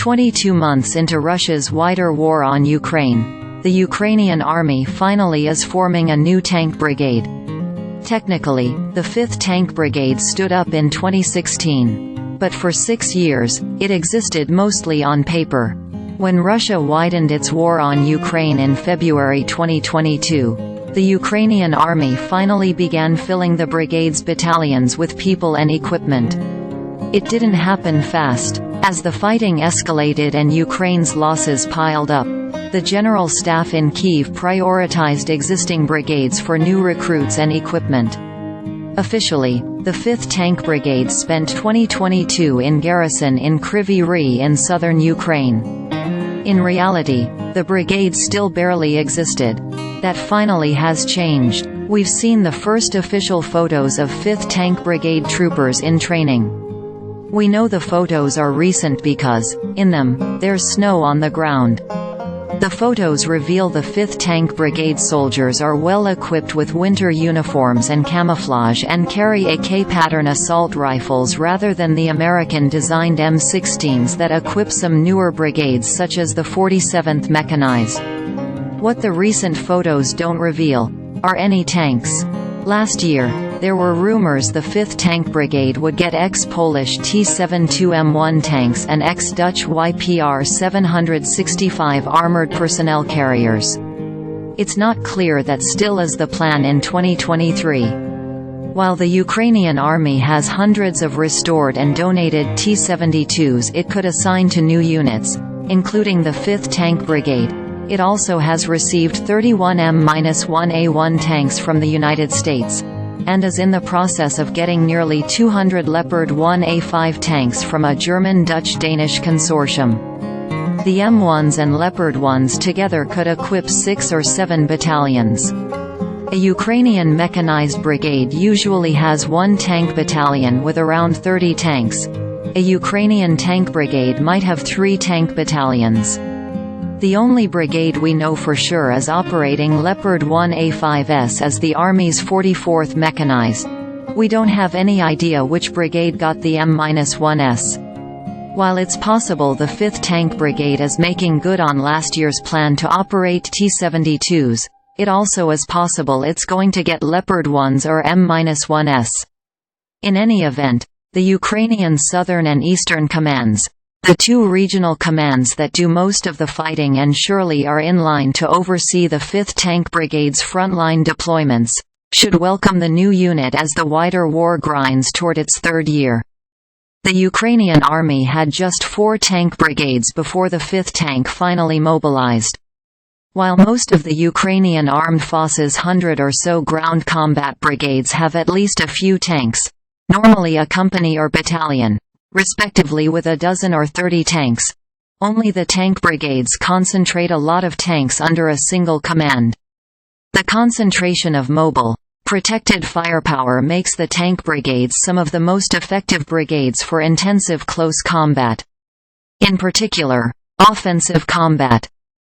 22 months into Russia's wider war on Ukraine, the Ukrainian army finally is forming a new tank brigade. Technically, the 5th Tank Brigade stood up in 2016. But for 6 years, it existed mostly on paper. When Russia widened its war on Ukraine in February 2022, the Ukrainian army finally began filling the brigade's battalions with people and equipment. It didn't happen fast. As the fighting escalated and Ukraine's losses piled up, the General Staff in Kyiv prioritized existing brigades for new recruits and equipment. Officially, the 5th Tank Brigade spent 2022 in garrison in Kryvyi Rih in southern Ukraine. In reality, the brigade still barely existed. That finally has changed. We've seen the first official photos of 5th Tank Brigade troopers in training. We know the photos are recent because, in them, there's snow on the ground. The photos reveal the 5th Tank Brigade soldiers are well equipped with winter uniforms and camouflage and carry AK-pattern assault rifles rather than the American-designed M16s that equip some newer brigades such as the 47th Mechanized. What the recent photos don't reveal are any tanks. Last year, there were rumors the 5th Tank Brigade would get ex-Polish T-72M1 tanks and ex-Dutch YPR 765 armored personnel carriers. It's not clear that still is the plan in 2023. While the Ukrainian army has hundreds of restored and donated T-72s it could assign to new units, including the 5th Tank Brigade, it also has received 31 M-1A1 tanks from the United States, and is in the process of getting nearly 200 Leopard 1A5 tanks from a German-Dutch-Danish consortium. The M1s and Leopard 1s together could equip 6 or 7 battalions. A Ukrainian mechanized brigade usually has 1 tank battalion with around 30 tanks. A Ukrainian tank brigade might have 3 tank battalions. The only brigade we know for sure is operating Leopard 1A5s as the Army's 44th Mechanized. We don't have any idea which brigade got the M-1s. While it's possible the 5th Tank Brigade is making good on last year's plan to operate T-72s, it also is possible it's going to get Leopard 1s or M-1s. In any event, the Ukrainian Southern and Eastern Commands, the 2 regional commands that do most of the fighting and surely are in line to oversee the 5th Tank Brigade's frontline deployments, should welcome the new unit as the wider war grinds toward its 3rd year. The Ukrainian army had just 4 tank brigades before the 5th Tank finally mobilized. While most of the Ukrainian armed forces' 100 or so ground combat brigades have at least a few tanks, normally a company or battalion, respectively with a dozen or 30 tanks, only the tank brigades concentrate a lot of tanks under a single command. The concentration of mobile, protected firepower makes the tank brigades some of the most effective brigades for intensive close combat. In particular, offensive combat.